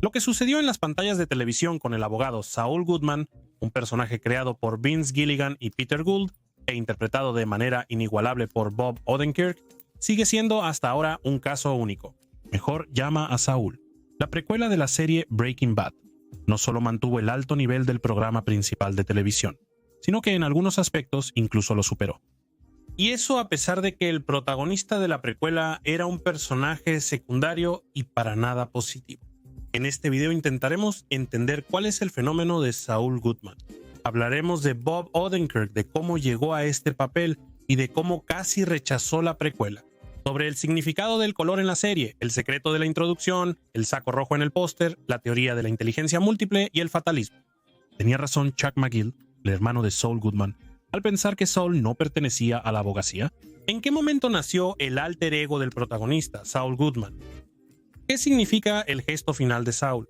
Lo que sucedió en las pantallas de televisión con el abogado Saul Goodman, un personaje creado por Vince Gilligan y Peter Gould e interpretado de manera inigualable por Bob Odenkirk, sigue siendo hasta ahora un caso único. Mejor llama a Saul. La precuela de la serie Breaking Bad no solo mantuvo el alto nivel del programa principal de televisión, sino que en algunos aspectos incluso lo superó. Y eso a pesar de que el protagonista de la precuela era un personaje secundario y para nada positivo. En este video intentaremos entender cuál es el fenómeno de Saul Goodman. Hablaremos de Bob Odenkirk, de cómo llegó a este papel y de cómo casi rechazó la precuela. Sobre el significado del color en la serie, el secreto de la introducción, el saco rojo en el póster, la teoría de la inteligencia múltiple y el fatalismo. Tenía razón Chuck McGill, el hermano de Saul Goodman, al pensar que Saul no pertenecía a la abogacía. ¿En qué momento nació el alter ego del protagonista, Saul Goodman? ¿Qué significa el gesto final de Saul?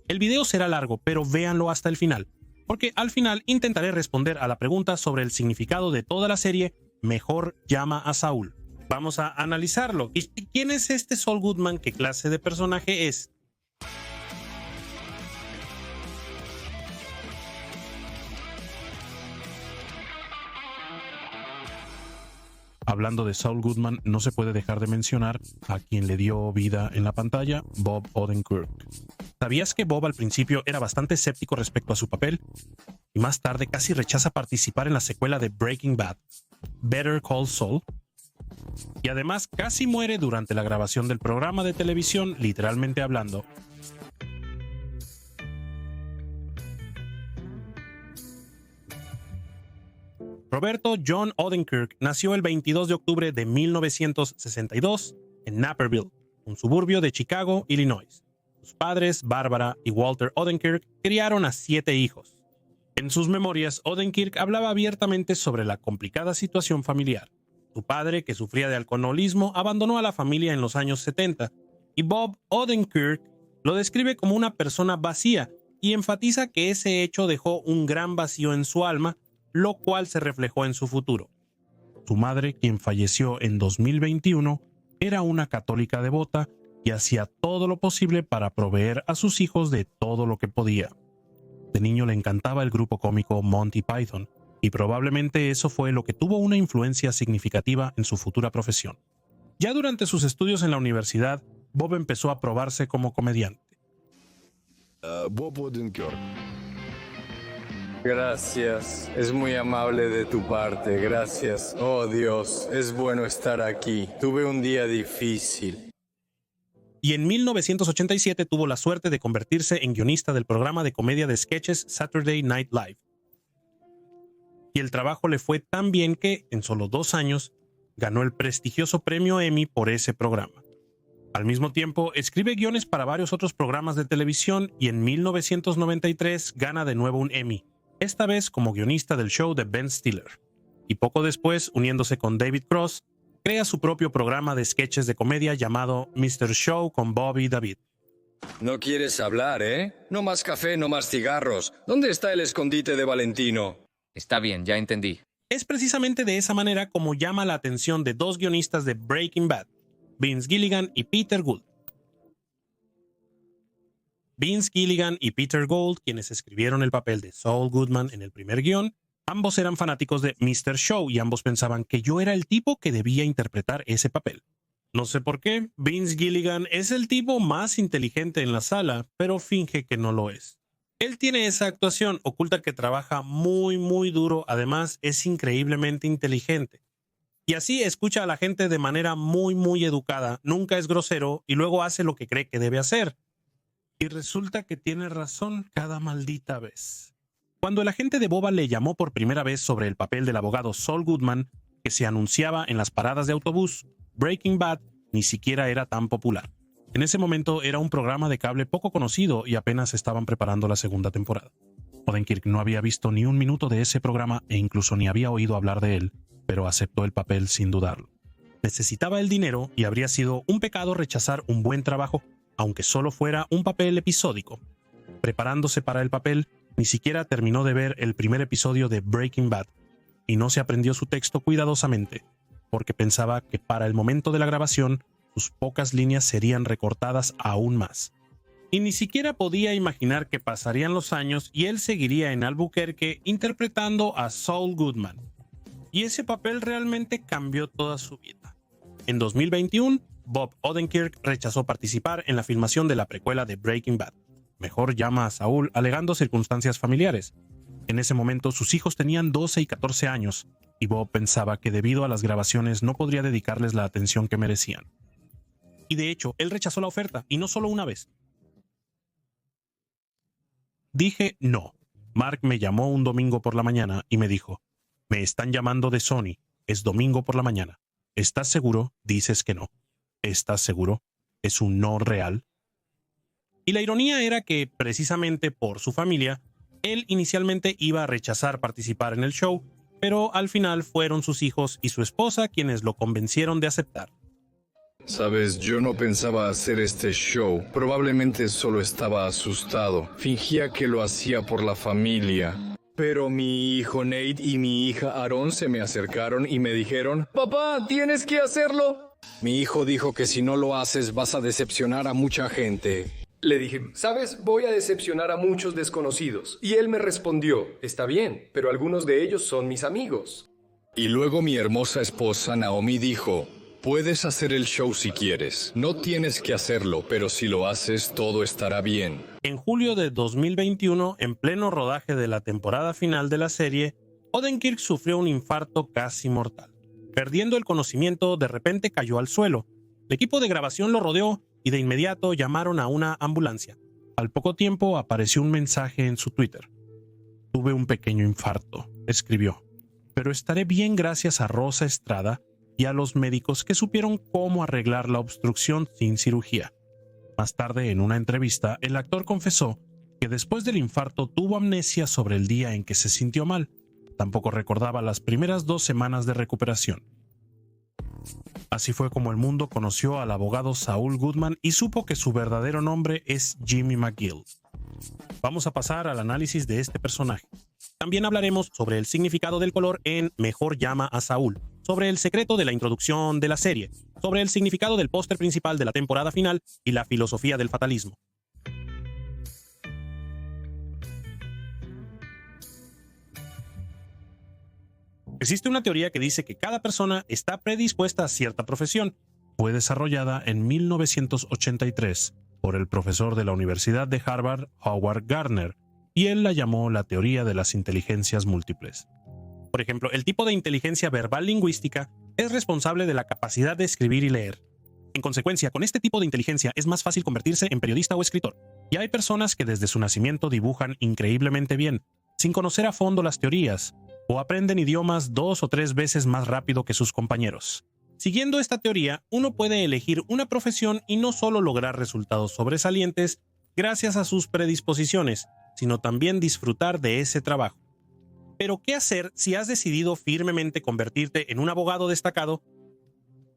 El video será largo, pero véanlo hasta el final, porque al final intentaré responder a la pregunta sobre el significado de toda la serie Mejor llama a Saul. Vamos a analizarlo. ¿Y quién es este Saul Goodman? ¿Qué clase de personaje es? Hablando de Saul Goodman, no se puede dejar de mencionar a quien le dio vida en la pantalla, Bob Odenkirk. ¿Sabías que Bob al principio era bastante escéptico respecto a su papel? Y más tarde casi rechaza participar en la secuela de Breaking Bad, Better Call Saul. Y además casi muere durante la grabación del programa de televisión, literalmente hablando. Roberto John Odenkirk nació el 22 de octubre de 1962 en Naperville, un suburbio de Chicago, Illinois. Sus padres, Barbara y Walter Odenkirk, criaron a 7 hijos. En sus memorias, Odenkirk hablaba abiertamente sobre la complicada situación familiar. Su padre, que sufría de alcoholismo, abandonó a la familia en los años 70, y Bob Odenkirk lo describe como una persona vacía y enfatiza que ese hecho dejó un gran vacío en su alma, lo cual se reflejó en su futuro. Su madre, quien falleció en 2021, era una católica devota y hacía todo lo posible para proveer a sus hijos de todo lo que podía. De niño le encantaba el grupo cómico Monty Python, y probablemente eso fue lo que tuvo una influencia significativa en su futura profesión. Ya durante sus estudios en la universidad, Bob empezó a probarse como comediante. Bob Odenkirk. Gracias, es muy amable de tu parte, gracias. Oh Dios, es bueno estar aquí. Tuve un día difícil. Y en 1987 tuvo la suerte de convertirse en guionista del programa de comedia de sketches Saturday Night Live. Y el trabajo le fue tan bien que, en solo 2 años, ganó el prestigioso premio Emmy por ese programa. Al mismo tiempo, escribe guiones para varios otros programas de televisión y en 1993 gana de nuevo un Emmy, esta vez como guionista del show de Ben Stiller. Y poco después, uniéndose con David Cross, crea su propio programa de sketches de comedia llamado Mr. Show con Bobby David. No quieres hablar, ¿eh? No más café, no más cigarros. ¿Dónde está el escondite de Valentino? Está bien, ya entendí. Es precisamente de esa manera como llama la atención de 2 guionistas de Breaking Bad, Vince Gilligan y Peter Gould. Vince Gilligan y Peter Gould, quienes escribieron el papel de Saul Goodman en el primer guión, ambos eran fanáticos de Mr. Show y ambos pensaban que yo era el tipo que debía interpretar ese papel. No sé por qué, Vince Gilligan es el tipo más inteligente en la sala, pero finge que no lo es. Él tiene esa actuación, oculta que trabaja muy duro, además es increíblemente inteligente. Y así escucha a la gente de manera muy educada, nunca es grosero y luego hace lo que cree que debe hacer. Y resulta que tiene razón cada maldita vez. Cuando el agente de Boba le llamó por primera vez sobre el papel del abogado Saul Goodman, que se anunciaba en las paradas de autobús, Breaking Bad ni siquiera era tan popular. En ese momento era un programa de cable poco conocido y apenas estaban preparando la segunda temporada. Odenkirk no había visto ni un minuto de ese programa e incluso ni había oído hablar de él, pero aceptó el papel sin dudarlo. Necesitaba el dinero y habría sido un pecado rechazar un buen trabajo, aunque solo fuera un papel episódico. Preparándose para el papel, ni siquiera terminó de ver el primer episodio de Breaking Bad y no se aprendió su texto cuidadosamente, porque pensaba que para el momento de la grabación sus pocas líneas serían recortadas aún más. y ni siquiera podía imaginar que pasarían los años y él seguiría en Albuquerque interpretando a Saul Goodman. Y ese papel realmente cambió toda su vida. En 2021, Bob Odenkirk rechazó participar en la filmación de la precuela de Breaking Bad. Mejor llama a Saul alegando circunstancias familiares. En ese momento sus hijos tenían 12 y 14 años, y Bob pensaba que debido a las grabaciones no podría dedicarles la atención que merecían. Y de hecho, él rechazó la oferta, y no solo una vez. Dije no. Mark me llamó un domingo por la mañana y me dijo, me están llamando de Sony, es domingo por la mañana. ¿Estás seguro? Dices que no. ¿Estás seguro? ¿Es un no real? Y la ironía era que, precisamente por su familia, él inicialmente iba a rechazar participar en el show, pero al final fueron sus hijos y su esposa quienes lo convencieron de aceptar. Sabes, yo no pensaba hacer este show. Probablemente solo estaba asustado. Fingía que lo hacía por la familia. Pero mi hijo Nate y mi hija Aaron se me acercaron y me dijeron, «Papá, tienes que hacerlo». Mi hijo dijo que si no lo haces vas a decepcionar a mucha gente. Le dije, ¿sabes? Voy a decepcionar a muchos desconocidos. Y él me respondió, está bien, pero algunos de ellos son mis amigos. Y luego mi hermosa esposa Naomi dijo, puedes hacer el show si quieres. No tienes que hacerlo, pero si lo haces, todo estará bien. En julio de 2021, en pleno rodaje de la temporada final de la serie, Odenkirk sufrió un infarto casi mortal. Perdiendo el conocimiento, de repente cayó al suelo. El equipo de grabación lo rodeó y de inmediato llamaron a una ambulancia. Al poco tiempo apareció un mensaje en su Twitter. Tuve un pequeño infarto, escribió, pero estaré bien gracias a Rosa Estrada y a los médicos que supieron cómo arreglar la obstrucción sin cirugía. Más tarde, en una entrevista, el actor confesó que después del infarto tuvo amnesia sobre el día en que se sintió mal. Tampoco recordaba las primeras 2 semanas de recuperación. Así fue como el mundo conoció al abogado Saul Goodman y supo que su verdadero nombre es Jimmy McGill. Vamos a pasar al análisis de este personaje. También hablaremos sobre el significado del color en Mejor llama a Saúl, sobre el secreto de la introducción de la serie, sobre el significado del póster principal de la temporada final y la filosofía del fatalismo. Existe una teoría que dice que cada persona está predispuesta a cierta profesión. Fue desarrollada en 1983 por el profesor de la Universidad de Harvard, Howard Gardner, y él la llamó la teoría de las inteligencias múltiples. Por ejemplo, el tipo de inteligencia verbal lingüística es responsable de la capacidad de escribir y leer. En consecuencia, con este tipo de inteligencia es más fácil convertirse en periodista o escritor. Y hay personas que desde su nacimiento dibujan increíblemente bien, sin conocer a fondo las teorías, o aprenden idiomas 2 o 3 veces más rápido que sus compañeros. Siguiendo esta teoría, uno puede elegir una profesión y no solo lograr resultados sobresalientes gracias a sus predisposiciones, sino también disfrutar de ese trabajo. Pero, ¿qué hacer si has decidido firmemente convertirte en un abogado destacado,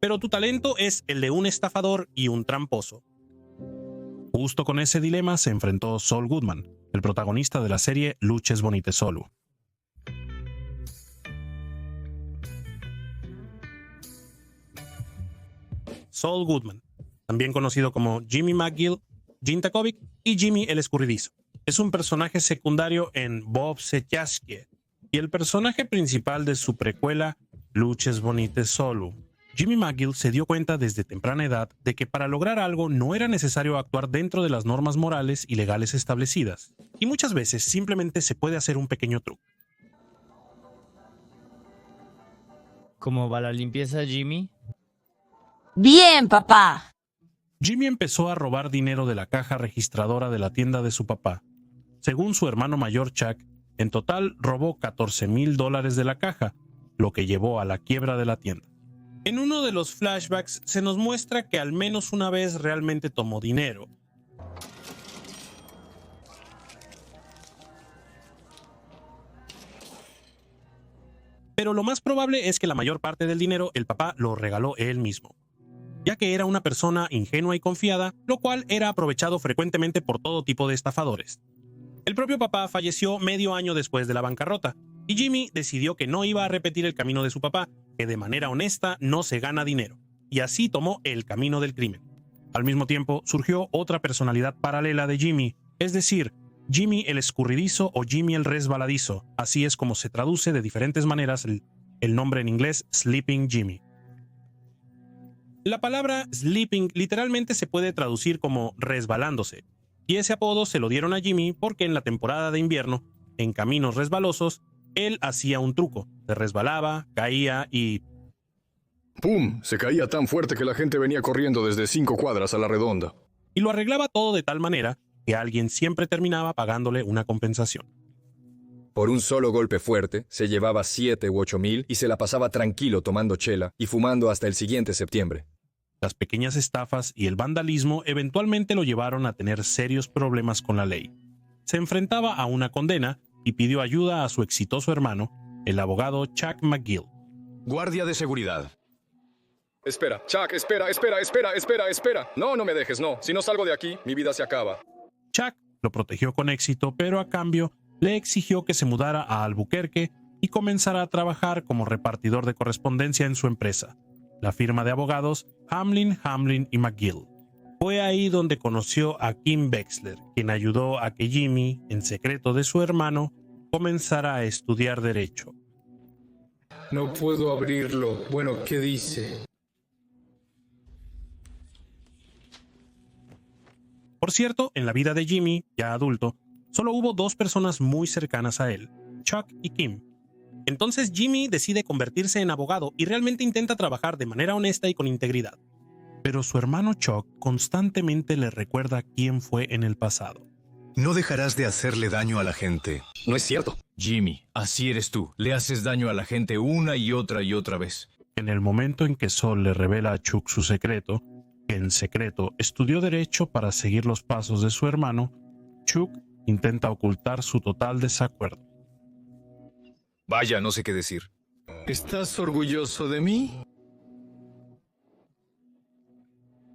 pero tu talento es el de un estafador y un tramposo? Justo con ese dilema se enfrentó Saul Goodman, el protagonista de la serie Luches Bonite Solu. Saul Goodman, también conocido como Jimmy McGill, Jim Takovic y Jimmy el Escurridizo, es un personaje secundario en Bob Setaskie y el personaje principal de su precuela Luches Bonite Solu. Jimmy McGill se dio cuenta desde temprana edad de que para lograr algo no era necesario actuar dentro de las normas morales y legales establecidas, y muchas veces simplemente se puede hacer un pequeño truco. ¿Cómo va la limpieza, Jimmy? Bien, papá. Jimmy empezó a robar dinero de la caja registradora de la tienda de su papá. Según su hermano mayor Chuck, en total robó $14,000 de la caja, lo que llevó a la quiebra de la tienda. En uno de los flashbacks se nos muestra que al menos una vez realmente tomó dinero. Pero lo más probable es que la mayor parte del dinero el papá lo regaló él mismo, ya que era una persona ingenua y confiada, lo cual era aprovechado frecuentemente por todo tipo de estafadores. El propio papá falleció medio año después de la bancarrota, y Jimmy decidió que no iba a repetir el camino de su papá, que de manera honesta no se gana dinero, y así tomó el camino del crimen. Al mismo tiempo, surgió otra personalidad paralela de Jimmy, es decir, Jimmy el escurridizo o Jimmy el resbaladizo. Así es como se traduce de diferentes maneras el nombre en inglés Sleeping Jimmy. La palabra sleeping literalmente se puede traducir como resbalándose, y ese apodo se lo dieron a Jimmy porque en la temporada de invierno, en caminos resbalosos, él hacía un truco, se resbalaba, caía y... ¡Pum! Se caía tan fuerte que la gente venía corriendo desde 5 cuadras a la redonda. y lo arreglaba todo de tal manera que alguien siempre terminaba pagándole una compensación. Por un solo golpe fuerte, se llevaba 7 u 8 mil y se la pasaba tranquilo tomando chela y fumando hasta el siguiente septiembre. Las pequeñas estafas y el vandalismo eventualmente lo llevaron a tener serios problemas con la ley. Se enfrentaba a una condena y pidió ayuda a su exitoso hermano, el abogado Chuck McGill. Guardia de seguridad. Espera, Chuck, espera. No me dejes, no. Si no salgo de aquí, mi vida se acaba. Chuck lo protegió con éxito, pero a cambio le exigió que se mudara a Albuquerque y comenzara a trabajar como repartidor de correspondencia en su empresa, la firma de abogados Hamlin y McGill. Fue ahí donde conoció a Kim Wexler, quien ayudó a que Jimmy, en secreto de su hermano, comenzara a estudiar Derecho. No puedo abrirlo. Bueno, ¿qué dice? Por cierto, en la vida de Jimmy, ya adulto, solo hubo dos personas muy cercanas a él, Chuck y Kim. Entonces Jimmy decide convertirse en abogado y realmente intenta trabajar de manera honesta y con integridad. Pero su hermano Chuck constantemente le recuerda quién fue en el pasado. No dejarás de hacerle daño a la gente. No es cierto. Jimmy, así eres tú. Le haces daño a la gente una y otra vez. En el momento en que Sol le revela a Chuck su secreto, que en secreto estudió Derecho para seguir los pasos de su hermano, Chuck intenta ocultar su total desacuerdo. Vaya, no sé qué decir. ¿Estás orgulloso de mí?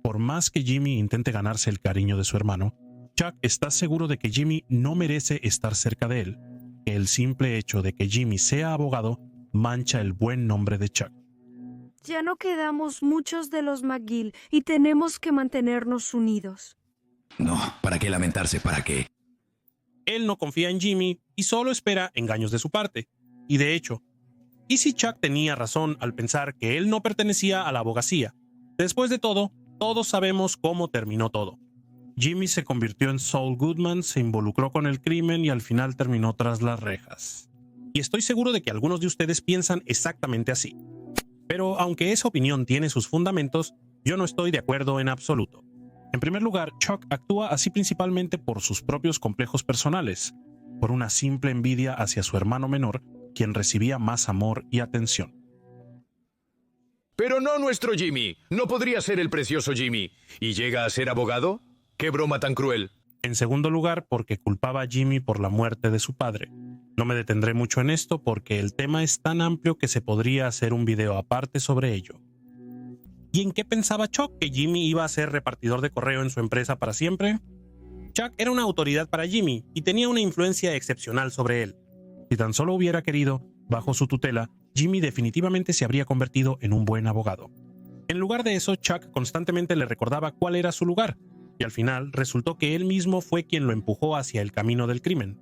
Por más que Jimmy intente ganarse el cariño de su hermano, Chuck está seguro de que Jimmy no merece estar cerca de él, que el simple hecho de que Jimmy sea abogado mancha el buen nombre de Chuck. Ya no quedamos muchos de los McGill y tenemos que mantenernos unidos. No, ¿para qué lamentarse? ¿Para qué? Él no confía en Jimmy y solo espera engaños de su parte. Y de hecho, ¿y si Chuck tenía razón al pensar que él no pertenecía a la abogacía? Después de todo, todos sabemos cómo terminó todo. Jimmy se convirtió en Saul Goodman, se involucró con el crimen y al final terminó tras las rejas. Y estoy seguro de que algunos de ustedes piensan exactamente así. Pero aunque esa opinión tiene sus fundamentos, yo no estoy de acuerdo en absoluto. En primer lugar, Chuck actúa así principalmente por sus propios complejos personales, por una simple envidia hacia su hermano menor, quien recibía más amor y atención. Pero no nuestro Jimmy. No podría ser el precioso Jimmy. ¿Y llega a ser abogado? ¡Qué broma tan cruel! En segundo lugar, porque culpaba a Jimmy por la muerte de su padre. No me detendré mucho en esto porque el tema es tan amplio que se podría hacer un video aparte sobre ello. ¿Y en qué pensaba Chuck que Jimmy iba a ser repartidor de correo en su empresa para siempre? Chuck era una autoridad para Jimmy y tenía una influencia excepcional sobre él. Si tan solo hubiera querido, bajo su tutela, Jimmy definitivamente se habría convertido en un buen abogado. En lugar de eso, Chuck constantemente le recordaba cuál era su lugar, y al final resultó que él mismo fue quien lo empujó hacia el camino del crimen.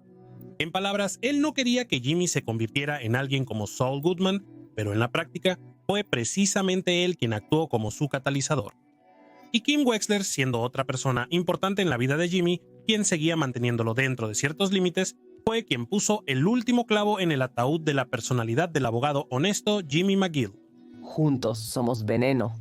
En palabras, él no quería que Jimmy se convirtiera en alguien como Saul Goodman, pero en la práctica fue precisamente él quien actuó como su catalizador. Y Kim Wexler, siendo otra persona importante en la vida de Jimmy, quien seguía manteniéndolo dentro de ciertos límites, fue quien puso el último clavo en el ataúd de la personalidad del abogado honesto Jimmy McGill. Juntos somos veneno.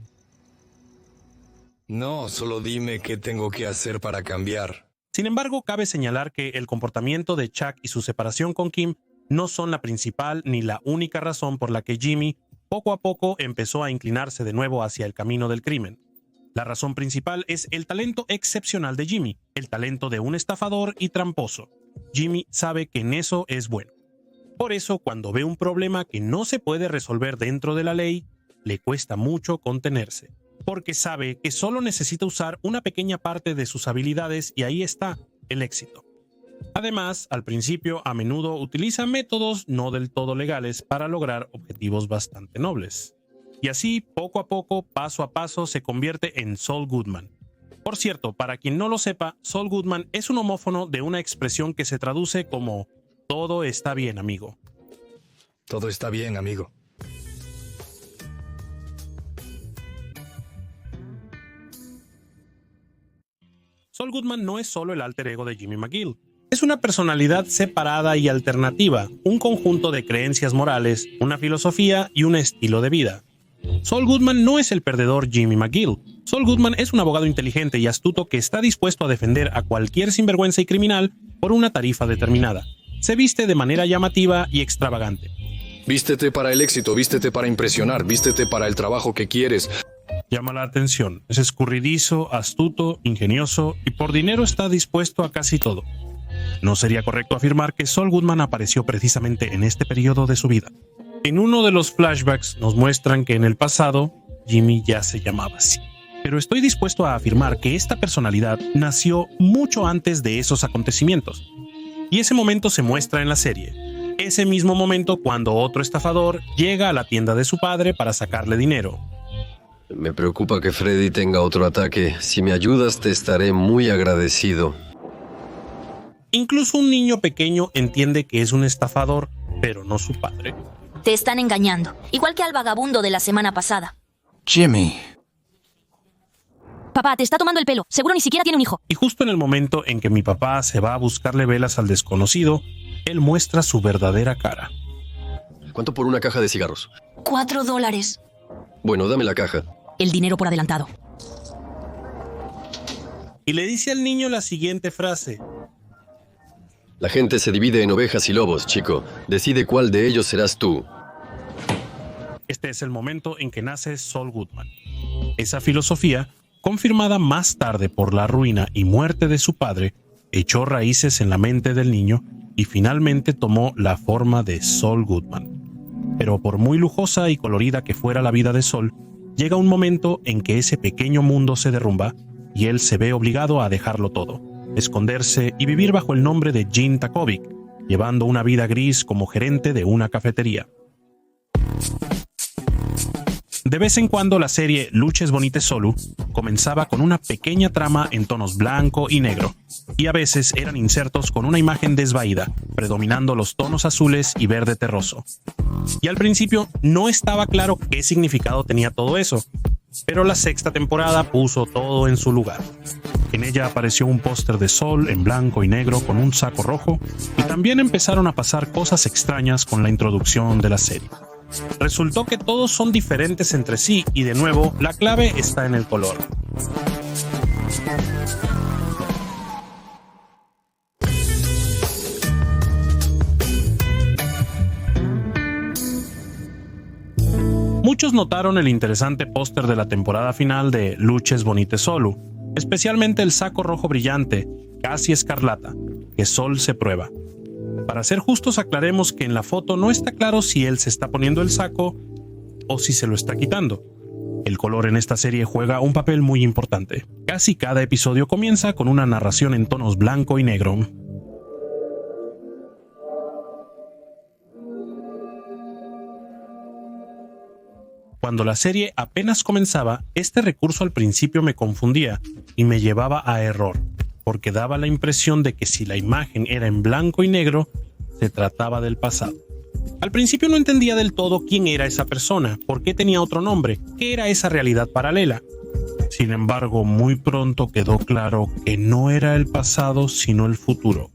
No, solo dime qué tengo que hacer para cambiar. Sin embargo, cabe señalar que el comportamiento de Chuck y su separación con Kim no son la principal ni la única razón por la que Jimmy poco a poco empezó a inclinarse de nuevo hacia el camino del crimen. La razón principal es el talento excepcional de Jimmy, el talento de un estafador y tramposo. Jimmy sabe que en eso es bueno. Por eso, cuando ve un problema que no se puede resolver dentro de la ley, le cuesta mucho contenerse, porque sabe que solo necesita usar una pequeña parte de sus habilidades y ahí está el éxito. Además, al principio a menudo utiliza métodos no del todo legales para lograr objetivos bastante nobles. Y así, poco a poco, paso a paso, se convierte en Saul Goodman. Por cierto, para quien no lo sepa, Saul Goodman es un homófono de una expresión que se traduce como todo está bien, amigo. Todo está bien, amigo. Saul Goodman no es solo el alter ego de Jimmy McGill. Es una personalidad separada y alternativa, un conjunto de creencias morales, una filosofía y un estilo de vida. Saul Goodman no es el perdedor Jimmy McGill. Saul Goodman es un abogado inteligente y astuto que está dispuesto a defender a cualquier sinvergüenza y criminal por una tarifa determinada. Se viste de manera llamativa y extravagante. Vístete para el éxito, vístete para impresionar, vístete para el trabajo que quieres. Llama la atención, es escurridizo, astuto, ingenioso y por dinero está dispuesto a casi todo. No sería correcto afirmar que Saul Goodman apareció precisamente en este periodo de su vida. En uno de los flashbacks nos muestran que en el pasado Jimmy ya se llamaba así. Pero estoy dispuesto a afirmar que esta personalidad nació mucho antes de esos acontecimientos. Y ese momento se muestra en la serie. Ese mismo momento cuando otro estafador llega a la tienda de su padre para sacarle dinero. Me preocupa que Freddy tenga otro ataque. Si me ayudas, te estaré muy agradecido. Incluso un niño pequeño entiende que es un estafador, pero no su padre. Te están engañando, igual que al vagabundo de la semana pasada. Jimmy. Papá, te está tomando el pelo. Seguro ni siquiera tiene un hijo. Y justo en el momento en que mi papá se va a buscarle velas al desconocido, él muestra su verdadera cara. ¿Cuánto por una caja de cigarros? $4. Bueno, dame la caja. El dinero por adelantado. Y le dice al niño la siguiente frase. La gente se divide en ovejas y lobos, chico. Decide cuál de ellos serás tú. Este es el momento en que nace Saul Goodman. Esa filosofía, confirmada más tarde por la ruina y muerte de su padre, echó raíces en la mente del niño y finalmente tomó la forma de Saul Goodman. Pero por muy lujosa y colorida que fuera la vida de Saul, llega un momento en que ese pequeño mundo se derrumba y él se ve obligado a dejarlo todo, esconderse y vivir bajo el nombre de Gene Takovic, llevando una vida gris como gerente de una cafetería. De vez en cuando la serie Luches Bonites Solu comenzaba con una pequeña trama en tonos blanco y negro, y a veces eran insertos con una imagen desvaída, predominando los tonos azules y verde terroso. Y al principio no estaba claro qué significado tenía todo eso, pero la sexta temporada puso todo en su lugar. En ella apareció un póster de Saul en blanco y negro con un saco rojo, y también empezaron a pasar cosas extrañas con la introducción de la serie. Resultó que todos son diferentes entre sí y de nuevo la clave está en el color. Muchos notaron el interesante póster de la temporada final de Luches Bonites Solu, especialmente el saco rojo brillante, casi escarlata, que Saul se prueba. Para ser justos, aclaremos que en la foto no está claro si él se está poniendo el saco o si se lo está quitando. El color en esta serie juega un papel muy importante. Casi cada episodio comienza con una narración en tonos blanco y negro. Cuando la serie apenas comenzaba, este recurso al principio me confundía y me llevaba a error, porque daba la impresión de que si la imagen era en blanco y negro, se trataba del pasado. Al principio no entendía del todo quién era esa persona, por qué tenía otro nombre, qué era esa realidad paralela. Sin embargo, muy pronto quedó claro que no era el pasado, sino el futuro.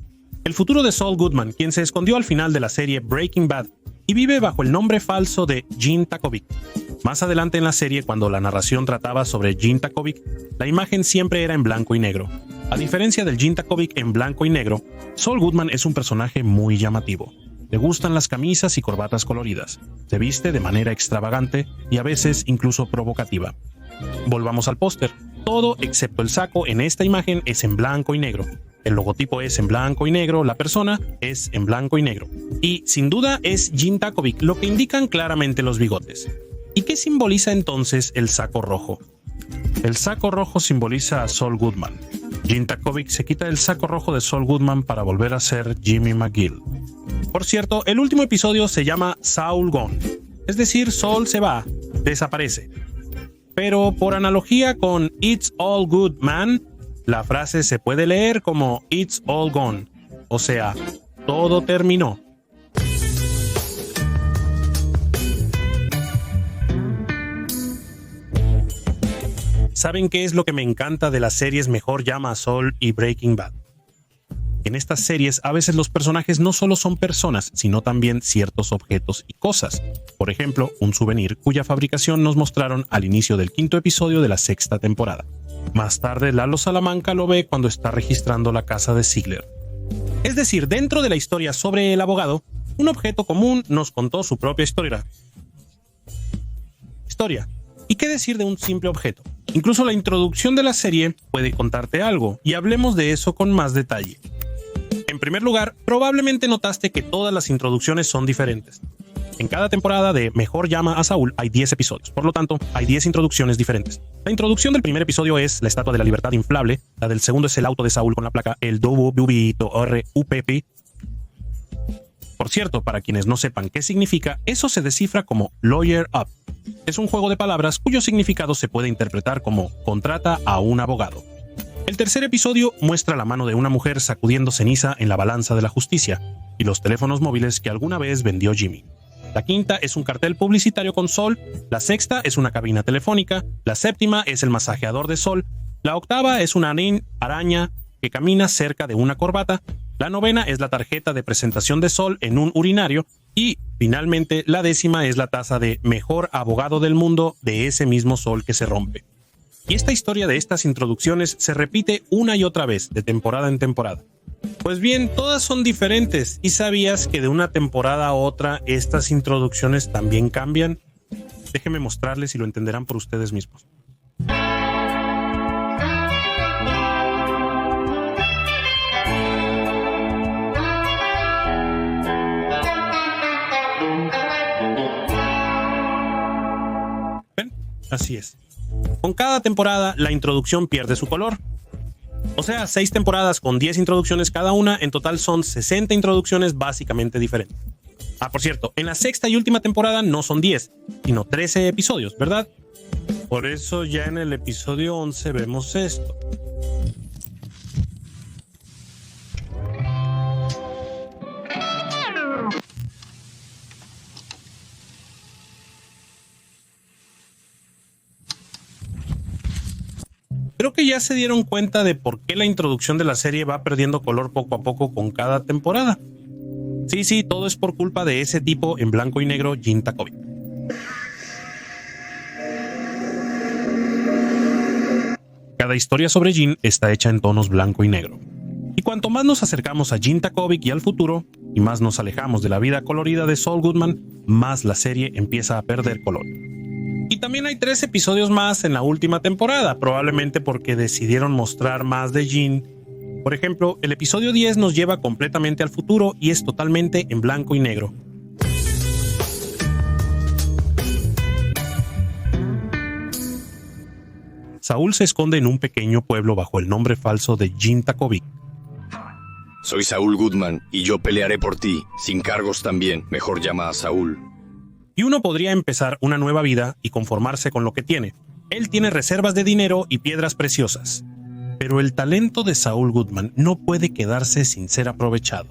El futuro de Saul Goodman, quien se escondió al final de la serie Breaking Bad y vive bajo el nombre falso de Gene Takovic. Más adelante en la serie, cuando la narración trataba sobre Gene Takovic, la imagen siempre era en blanco y negro. A diferencia del Gene Takovic en blanco y negro, Saul Goodman es un personaje muy llamativo. Le gustan las camisas y corbatas coloridas. Se viste de manera extravagante y a veces incluso provocativa. Volvamos al póster. Todo excepto el saco en esta imagen es en blanco y negro. El logotipo es en blanco y negro, la persona es en blanco y negro. Y sin duda es Gene Takovic, lo que indican claramente los bigotes. ¿Y qué simboliza entonces el saco rojo? El saco rojo simboliza a Saul Goodman. Gene Takovic se quita el saco rojo de Saul Goodman para volver a ser Jimmy McGill. Por cierto, el último episodio se llama Saul Gone, es decir, Saul se va, desaparece. Pero por analogía con It's All Good Man, la frase se puede leer como It's All Gone, o sea, todo terminó. ¿Saben qué es lo que me encanta de las series Mejor Llama a Saul y Breaking Bad? En estas series a veces los personajes no solo son personas, sino también ciertos objetos y cosas. Por ejemplo, un souvenir cuya fabricación nos mostraron al inicio del 5º episodio de la 6ª temporada. Más tarde, Lalo Salamanca lo ve cuando está registrando la casa de Ziegler. Es decir, dentro de la historia sobre el abogado, un objeto común nos contó su propia historia. ¿Y qué decir de un simple objeto? Incluso la introducción de la serie puede contarte algo, y hablemos de eso con más detalle. En primer lugar, probablemente notaste que todas las introducciones son diferentes. En cada temporada de Mejor Llama a Saúl hay 10 episodios, por lo tanto, hay 10 introducciones diferentes. La introducción del primer episodio es la Estatua de la Libertad inflable, la del segundo es el auto de Saúl con la placa el WWRUPP. Por cierto, para quienes no sepan qué significa, eso se descifra como Lawyer Up. Es un juego de palabras cuyo significado se puede interpretar como contrata a un abogado. El tercer episodio muestra la mano de una mujer sacudiendo ceniza en la balanza de la justicia y los teléfonos móviles que alguna vez vendió Jimmy. La quinta es un cartel publicitario con Sol, la sexta es una cabina telefónica, la séptima es el masajeador de Sol, la octava es una araña que camina cerca de una corbata, la novena es la tarjeta de presentación de Sol en un urinario y, finalmente, la 10ª es la taza de mejor abogado del mundo de ese mismo Sol que se rompe. Y esta historia de estas introducciones se repite una y otra vez, de temporada en temporada. Pues bien, todas son diferentes. ¿Y sabías que de una temporada a otra estas introducciones también cambian? Déjenme mostrarles y lo entenderán por ustedes mismos. ¿Ven? Así es. Con cada temporada, la introducción pierde su color. O sea, 6 temporadas con 10 introducciones cada una, en total son 60 introducciones básicamente diferentes. Ah, por cierto, en la 6ª y última temporada no son 10, sino 13 episodios, ¿verdad? Por eso ya en el episodio 11 vemos esto. Creo que ya se dieron cuenta de por qué la introducción de la serie va perdiendo color poco a poco con cada temporada. Sí, todo es por culpa de ese tipo en blanco y negro, Gene Takovic. Cada historia sobre Gene está hecha en tonos blanco y negro. Y cuanto más nos acercamos a Gene Takovic y al futuro, y más nos alejamos de la vida colorida de Saul Goodman, más la serie empieza a perder color. Y también hay 3 episodios más en la última temporada, probablemente porque decidieron mostrar más de Gene. Por ejemplo, el episodio 10 nos lleva completamente al futuro y es totalmente en blanco y negro. Saúl se esconde en un pequeño pueblo bajo el nombre falso de Gene Takovic. Soy Saul Goodman y yo pelearé por ti, sin cargos también. Mejor llama a Saúl. Y uno podría empezar una nueva vida y conformarse con lo que tiene. Él tiene reservas de dinero y piedras preciosas. Pero el talento de Saul Goodman no puede quedarse sin ser aprovechado.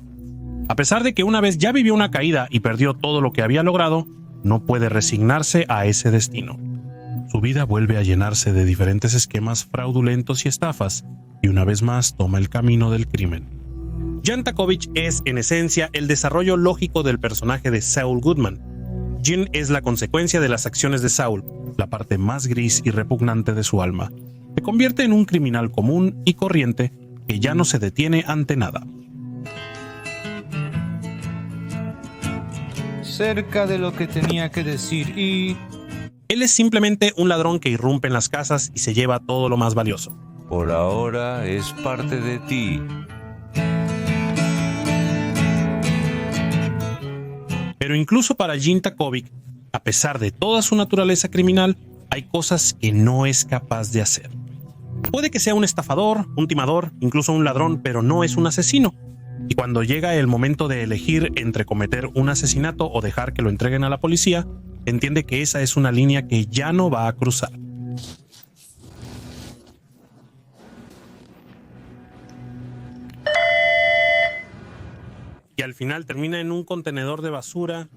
A pesar de que una vez ya vivió una caída y perdió todo lo que había logrado, no puede resignarse a ese destino. Su vida vuelve a llenarse de diferentes esquemas fraudulentos y estafas, y una vez más toma el camino del crimen. Gene Takovic es, en esencia, el desarrollo lógico del personaje de Saul Goodman. Gene es la consecuencia de las acciones de Saul, la parte más gris y repugnante de su alma. Se convierte en un criminal común y corriente que ya no se detiene ante nada. Cerca de lo que tenía que decir y... Él es simplemente un ladrón que irrumpe en las casas y se lleva todo lo más valioso. Por ahora es parte de ti. Pero incluso para Gene Takovic, a pesar de toda su naturaleza criminal, hay cosas que no es capaz de hacer. Puede que sea un estafador, un timador, incluso un ladrón, pero no es un asesino. Y cuando llega el momento de elegir entre cometer un asesinato o dejar que lo entreguen a la policía, entiende que esa es una línea que ya no va a cruzar. y al final termina en un contenedor de basura.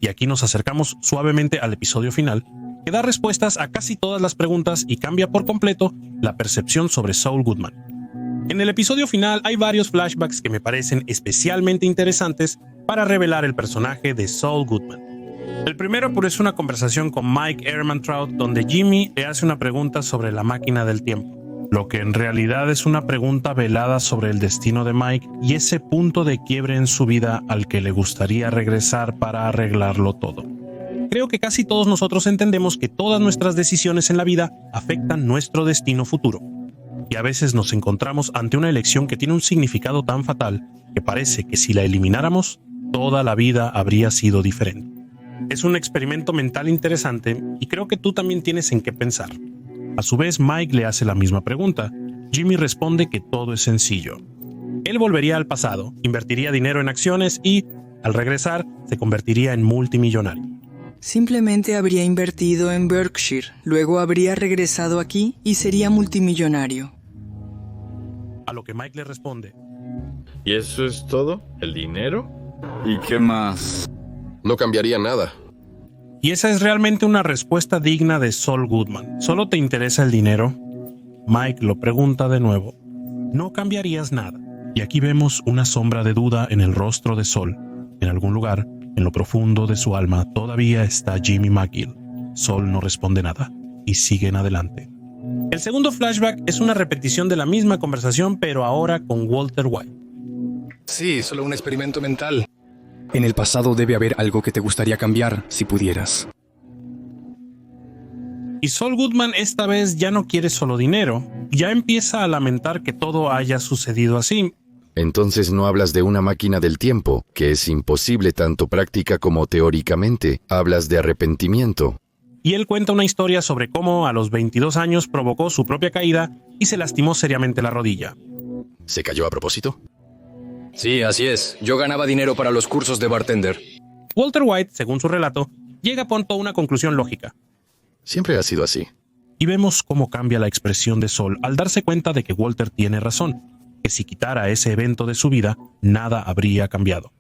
Y aquí nos acercamos suavemente al episodio final, que da respuestas a casi todas las preguntas y cambia por completo la percepción sobre Saul Goodman. En el episodio final hay varios flashbacks que me parecen especialmente interesantes para revelar el personaje de Saul Goodman. El primero es una conversación con Mike Ehrmantraut donde Jimmy le hace una pregunta sobre la máquina del tiempo, lo que en realidad es una pregunta velada sobre el destino de Mike y ese punto de quiebre en su vida al que le gustaría regresar para arreglarlo todo. Creo que casi todos nosotros entendemos que todas nuestras decisiones en la vida afectan nuestro destino futuro. Y a veces nos encontramos ante una elección que tiene un significado tan fatal que parece que si la elimináramos, toda la vida habría sido diferente. Es un experimento mental interesante y creo que tú también tienes en qué pensar. A su vez, Mike le hace la misma pregunta. Jimmy responde que todo es sencillo. Él volvería al pasado, invertiría dinero en acciones y, al regresar, se convertiría en multimillonario. Simplemente habría invertido en Berkshire, luego habría regresado aquí y sería multimillonario. A lo que Mike le responde: ¿Y eso es todo? ¿El dinero? ¿Y qué más? No cambiaría nada. Y esa es realmente una respuesta digna de Saul Goodman. ¿Solo te interesa el dinero? Mike lo pregunta de nuevo. No cambiarías nada. Y aquí vemos una sombra de duda en el rostro de Saul. En algún lugar, en lo profundo de su alma, todavía está Jimmy McGill. Saul no responde nada y siguen adelante. El segundo flashback es una repetición de la misma conversación, pero ahora con Walter White. Sí, solo un experimento mental. En el pasado debe haber algo que te gustaría cambiar, si pudieras. Y Saul Goodman esta vez ya no quiere solo dinero, ya empieza a lamentar que todo haya sucedido así. Entonces no hablas de una máquina del tiempo, que es imposible tanto práctica como teóricamente. Hablas de arrepentimiento. Y él cuenta una historia sobre cómo a los 22 años provocó su propia caída y se lastimó seriamente la rodilla. ¿Se cayó a propósito? Sí, así es. Yo ganaba dinero para los cursos de bartender. Walter White, según su relato, llega pronto a una conclusión lógica. Siempre ha sido así. Y vemos cómo cambia la expresión de Saul al darse cuenta de que Walter tiene razón, que si quitara ese evento de su vida, nada habría cambiado.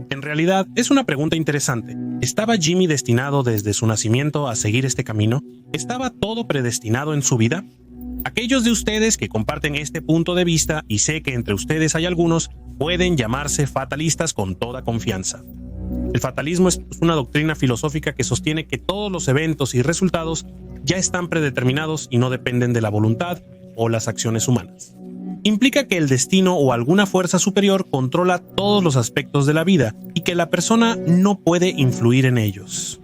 En realidad, es una pregunta interesante. ¿Estaba Jimmy destinado desde su nacimiento a seguir este camino? ¿Estaba todo predestinado en su vida? Aquellos de ustedes que comparten este punto de vista, y sé que entre ustedes hay algunos, pueden llamarse fatalistas con toda confianza. El fatalismo es una doctrina filosófica que sostiene que todos los eventos y resultados ya están predeterminados y no dependen de la voluntad o las acciones humanas. Implica que el destino o alguna fuerza superior controla todos los aspectos de la vida y que la persona no puede influir en ellos.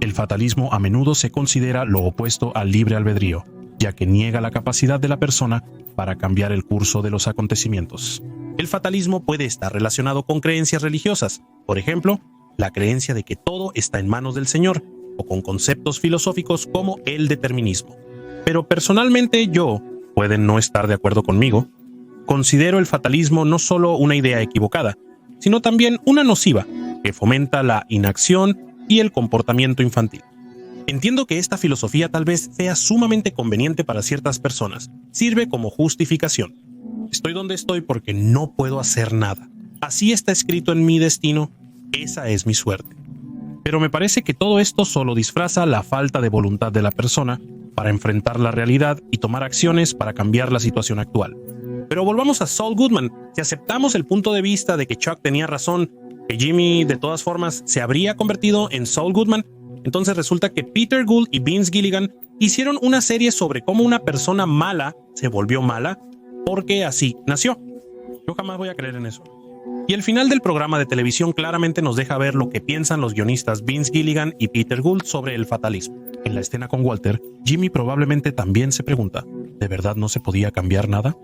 El fatalismo a menudo se considera lo opuesto al libre albedrío, ya que niega la capacidad de la persona para cambiar el curso de los acontecimientos. El fatalismo puede estar relacionado con creencias religiosas, por ejemplo, la creencia de que todo está en manos del Señor, o con conceptos filosóficos como el determinismo. Pero personalmente yo, pueden no estar de acuerdo conmigo, considero el fatalismo no solo una idea equivocada, sino también una nociva que fomenta la inacción y el comportamiento infantil. Entiendo que esta filosofía tal vez sea sumamente conveniente para ciertas personas, sirve como justificación. Estoy donde estoy porque no puedo hacer nada. Así está escrito en mi destino, esa es mi suerte. Pero me parece que todo esto solo disfraza la falta de voluntad de la persona para enfrentar la realidad y tomar acciones para cambiar la situación actual. Pero volvamos a Saul Goodman. Si aceptamos el punto de vista de que Chuck tenía razón, que Jimmy de todas formas se habría convertido en Saul Goodman, entonces resulta que Peter Gould y Vince Gilligan hicieron una serie sobre cómo una persona mala se volvió mala porque así nació. Yo jamás voy a creer en eso. Y el final del programa de televisión claramente nos deja ver lo que piensan los guionistas Vince Gilligan y Peter Gould sobre el fatalismo. En la escena con Walter, Jimmy probablemente también se pregunta, ¿de verdad no se podía cambiar nada?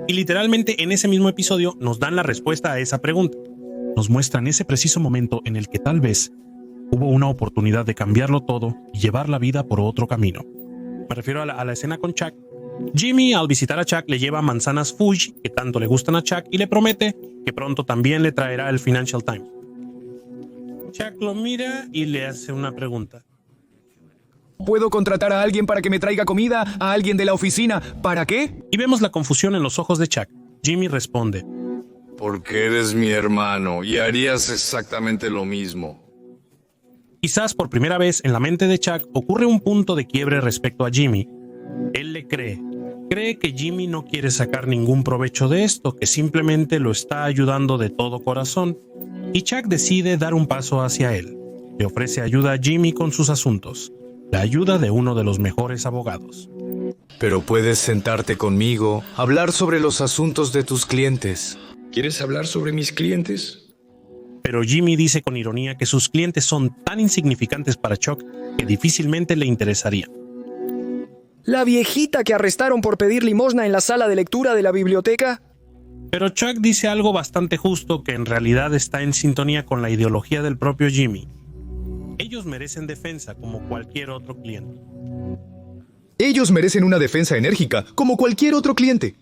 Y literalmente en ese mismo episodio nos dan la respuesta a esa pregunta. Nos muestran ese preciso momento en el que tal vez hubo una oportunidad de cambiarlo todo y llevar la vida por otro camino. Me refiero a la escena con Chuck. Jimmy, al visitar a Chuck, le lleva manzanas Fuji, que tanto le gustan a Chuck, y le promete que pronto también le traerá el Financial Times. Chuck lo mira y le hace una pregunta. ¿Puedo contratar a alguien para que me traiga comida? ¿A alguien de la oficina? ¿Para qué? Y vemos la confusión en los ojos de Chuck. Jimmy responde: porque eres mi hermano y harías exactamente lo mismo. Quizás por primera vez en la mente de Chuck ocurre un punto de quiebre respecto a Jimmy. Él le cree que Jimmy no quiere sacar ningún provecho de esto, que simplemente lo está ayudando de todo corazón. Y Chuck decide dar un paso hacia él. Le ofrece ayuda a Jimmy con sus asuntos. La ayuda de uno de los mejores abogados. Pero puedes sentarte conmigo, hablar sobre los asuntos de tus clientes. ¿Quieres hablar sobre mis clientes? Pero Jimmy dice con ironía que sus clientes son tan insignificantes para Chuck que difícilmente le interesarían. ¿La viejita que arrestaron por pedir limosna en la sala de lectura de la biblioteca? Pero Chuck dice algo bastante justo que en realidad está en sintonía con la ideología del propio Jimmy. Ellos merecen defensa como cualquier otro cliente. Ellos merecen una defensa enérgica, como cualquier otro cliente.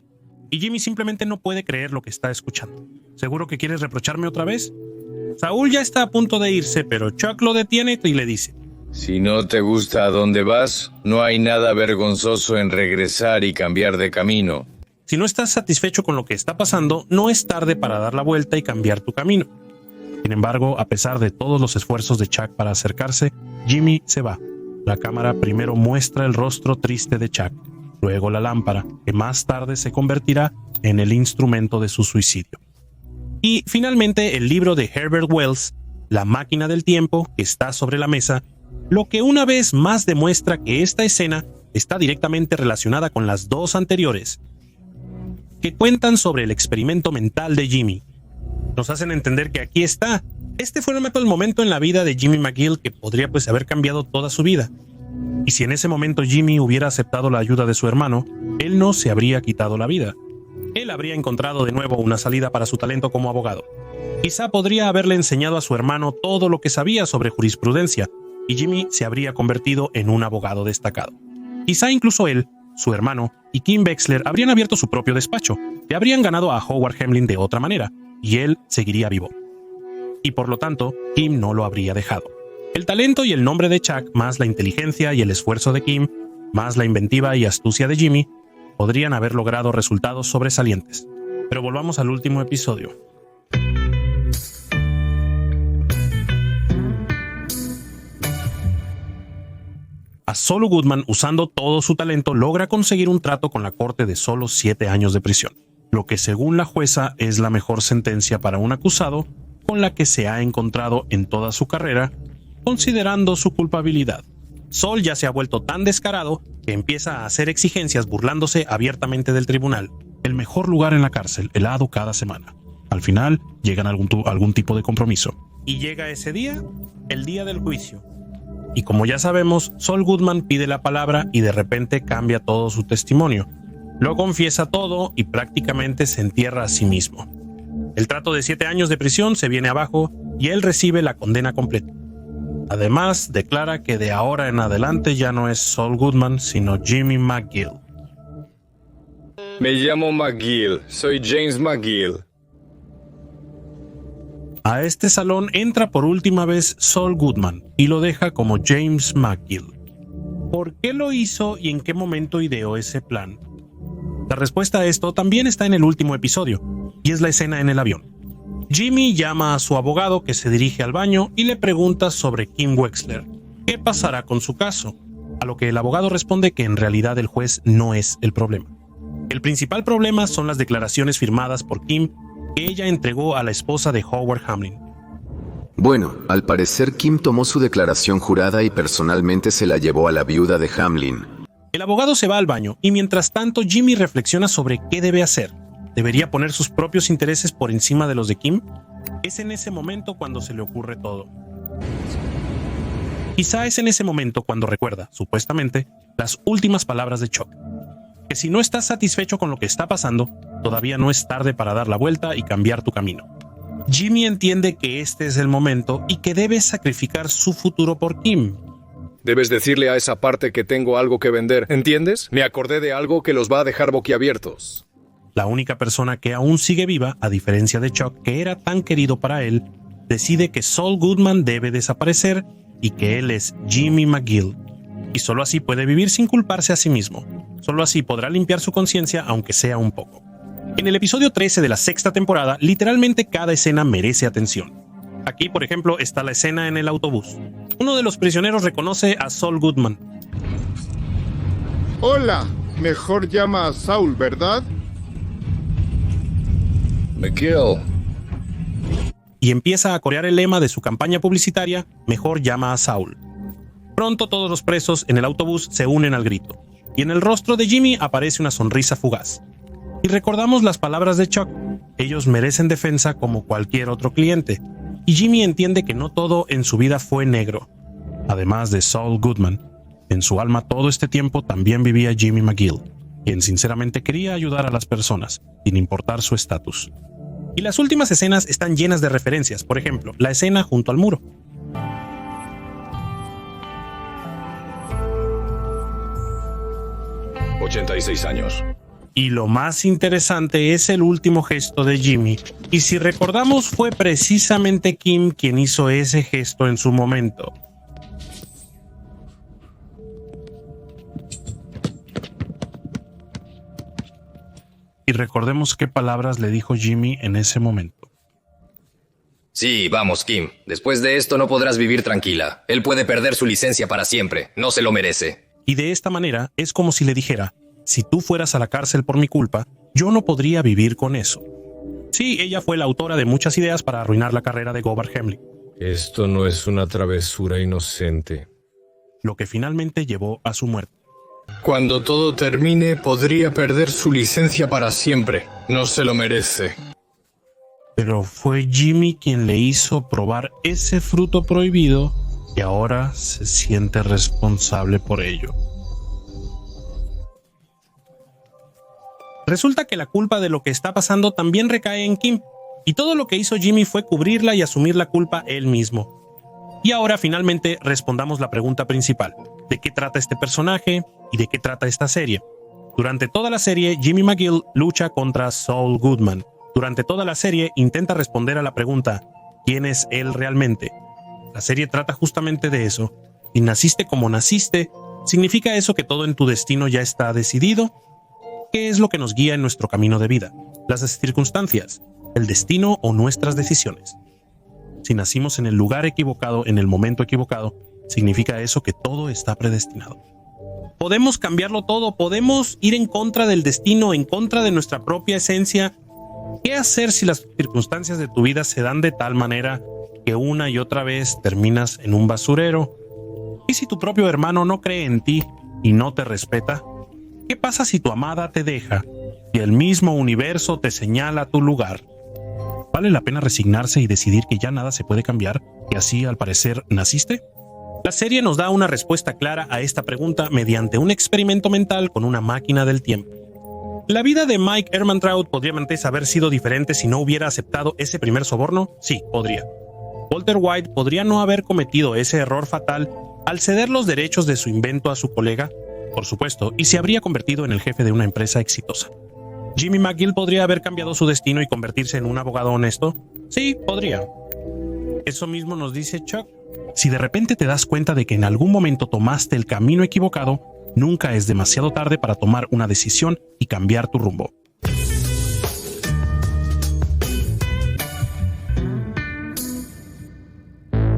Y Jimmy simplemente no puede creer lo que está escuchando. ¿Seguro que quieres reprocharme otra vez? Saúl ya está a punto de irse, pero Chuck lo detiene y le dice: si no te gusta a dónde vas, no hay nada vergonzoso en regresar y cambiar de camino. Si no estás satisfecho con lo que está pasando, no es tarde para dar la vuelta y cambiar tu camino. Sin embargo, a pesar de todos los esfuerzos de Chuck para acercarse, Jimmy se va. La cámara primero muestra el rostro triste de Chuck, luego la lámpara, que más tarde se convertirá en el instrumento de su suicidio. Y finalmente el libro de Herbert Wells, La máquina del tiempo, que está sobre la mesa, lo que una vez más demuestra que esta escena está directamente relacionada con las dos anteriores, que cuentan sobre el experimento mental de Jimmy. Nos hacen entender que aquí está. Este fue el momento en la vida de Jimmy McGill que podría haber cambiado toda su vida. Y si en ese momento Jimmy hubiera aceptado la ayuda de su hermano, él no se habría quitado la vida. Él habría encontrado de nuevo una salida para su talento como abogado. Quizá podría haberle enseñado a su hermano todo lo que sabía sobre jurisprudencia, y Jimmy se habría convertido en un abogado destacado. Quizá incluso él, su hermano y Kim Wexler habrían abierto su propio despacho, y habrían ganado a Howard Hamlin de otra manera, y él seguiría vivo. Y por lo tanto, Kim no lo habría dejado. El talento y el nombre de Chuck, más la inteligencia y el esfuerzo de Kim, más la inventiva y astucia de Jimmy, podrían haber logrado resultados sobresalientes. Pero volvamos al último episodio. A Saul Goodman, usando todo su talento, logra conseguir un trato con la corte de solo 7 años de prisión, lo que según la jueza es la mejor sentencia para un acusado con la que se ha encontrado en toda su carrera, considerando su culpabilidad. Saul ya se ha vuelto tan descarado que empieza a hacer exigencias burlándose abiertamente del tribunal, el mejor lugar en la cárcel, helado cada semana. Al final, llegan a algún tipo de compromiso. Y llega ese día, el día del juicio. Y como ya sabemos, Saul Goodman pide la palabra y de repente cambia todo su testimonio. Lo confiesa todo y prácticamente se entierra a sí mismo. El trato de 7 años de prisión se viene abajo y él recibe la condena completa. Además, declara que de ahora en adelante ya no es Saul Goodman, sino Jimmy McGill. Me llamo McGill, soy James McGill. A este salón entra por última vez Saul Goodman y lo deja como James McGill. ¿Por qué lo hizo y en qué momento ideó ese plan? La respuesta a esto también está en el último episodio, y es la escena en el avión. Jimmy llama a su abogado, que se dirige al baño y le pregunta sobre Kim Wexler. ¿Qué pasará con su caso? A lo que el abogado responde que en realidad el juez no es el problema. El principal problema son las declaraciones firmadas por Kim que ella entregó a la esposa de Howard Hamlin. Bueno, al parecer Kim tomó su declaración jurada y personalmente se la llevó a la viuda de Hamlin. El abogado se va al baño y mientras tanto Jimmy reflexiona sobre qué debe hacer. ¿Debería poner sus propios intereses por encima de los de Kim? Es en ese momento cuando se le ocurre todo. Quizá es en ese momento cuando recuerda, supuestamente, las últimas palabras de Chuck. Que si no estás satisfecho con lo que está pasando, todavía no es tarde para dar la vuelta y cambiar tu camino. Jimmy entiende que este es el momento y que debe sacrificar su futuro por Kim. Debes decirle a esa parte que tengo algo que vender, ¿entiendes? Me acordé de algo que los va a dejar boquiabiertos. La única persona que aún sigue viva, a diferencia de Chuck, que era tan querido para él, decide que Saul Goodman debe desaparecer y que él es Jimmy McGill. Y solo así puede vivir sin culparse a sí mismo. Solo así podrá limpiar su conciencia, aunque sea un poco. En el episodio 13 de la sexta temporada, literalmente cada escena merece atención. Aquí, por ejemplo, está la escena en el autobús. Uno de los prisioneros reconoce a Saul Goodman. Hola, mejor llama a Saul, ¿verdad? McGill. Y empieza a corear el lema de su campaña publicitaria, mejor llama a Saul. Pronto todos los presos en el autobús se unen al grito, y en el rostro de Jimmy aparece una sonrisa fugaz. Y recordamos las palabras de Chuck, ellos merecen defensa como cualquier otro cliente, y Jimmy entiende que no todo en su vida fue negro. Además de Saul Goodman, en su alma todo este tiempo también vivía Jimmy McGill, quien sinceramente quería ayudar a las personas, sin importar su estatus. Y las últimas escenas están llenas de referencias, por ejemplo, la escena junto al muro. «86 años». Y lo más interesante es el último gesto de Jimmy. Y si recordamos, fue precisamente Kim quien hizo ese gesto en su momento. Y recordemos qué palabras le dijo Jimmy en ese momento. Sí, vamos, Kim. Después de esto no podrás vivir tranquila. Él puede perder su licencia para siempre. No se lo merece. Y de esta manera es como si le dijera, si tú fueras a la cárcel por mi culpa, yo no podría vivir con eso. Sí, ella fue la autora de muchas ideas para arruinar la carrera de Govar Hemley. Esto no es una travesura inocente. Lo que finalmente llevó a su muerte. Cuando todo termine, podría perder su licencia para siempre. No se lo merece. Pero fue Jimmy quien le hizo probar ese fruto prohibido y ahora se siente responsable por ello. Resulta que la culpa de lo que está pasando también recae en Kim, y todo lo que hizo Jimmy fue cubrirla y asumir la culpa él mismo. Y ahora finalmente respondamos la pregunta principal: ¿de qué trata este personaje y de qué trata esta serie? Durante toda la serie, Jimmy McGill lucha contra Saul Goodman. Durante toda la serie intenta responder a la pregunta ¿quién es él realmente? La serie trata justamente de eso. Si naciste como naciste, ¿significa eso que todo en tu destino ya está decidido? ¿Qué es lo que nos guía en nuestro camino de vida? ¿Las circunstancias, el destino o nuestras decisiones? Si nacimos en el lugar equivocado, en el momento equivocado, ¿significa eso que todo está predestinado? Podemos cambiarlo todo, podemos ir en contra del destino, en contra de nuestra propia esencia. ¿Qué hacer si las circunstancias de tu vida se dan de tal manera que una y otra vez terminas en un basurero? ¿Y si tu propio hermano no cree en ti y no te respeta? ¿Qué pasa si tu amada te deja y el mismo universo te señala tu lugar? ¿Vale la pena resignarse y decidir que ya nada se puede cambiar, que así al parecer naciste? La serie nos da una respuesta clara a esta pregunta mediante un experimento mental con una máquina del tiempo. ¿La vida de Mike Ehrmantraut podría antes haber sido diferente si no hubiera aceptado ese primer soborno? Sí, podría. Walter White podría no haber cometido ese error fatal al ceder los derechos de su invento a su colega, por supuesto, y se habría convertido en el jefe de una empresa exitosa. ¿Jimmy McGill podría haber cambiado su destino y convertirse en un abogado honesto? Sí, podría. Eso mismo nos dice Chuck. Si de repente te das cuenta de que en algún momento tomaste el camino equivocado, nunca es demasiado tarde para tomar una decisión y cambiar tu rumbo.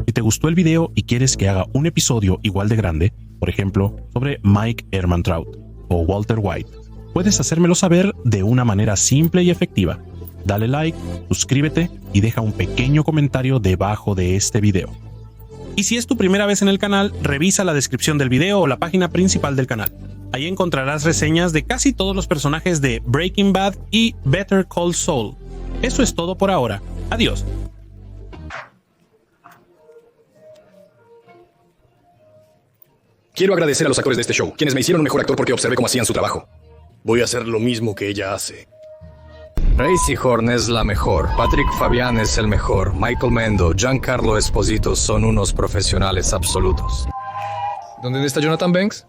Si te gustó el video y quieres que haga un episodio igual de grande, por ejemplo, sobre Mike Ehrmantraut o Walter White, puedes hacérmelo saber de una manera simple y efectiva. Dale like, suscríbete y deja un pequeño comentario debajo de este video. Y si es tu primera vez en el canal, revisa la descripción del video o la página principal del canal. Ahí encontrarás reseñas de casi todos los personajes de Breaking Bad y Better Call Saul. Eso es todo por ahora. Adiós. Quiero agradecer a los actores de este show, quienes me hicieron un mejor actor porque observé cómo hacían su trabajo. Voy a hacer lo mismo que ella hace. Tracy Horn es la mejor, Patrick Fabian es el mejor, Michael Mendo, Giancarlo Esposito son unos profesionales absolutos. ¿Dónde está Jonathan Banks?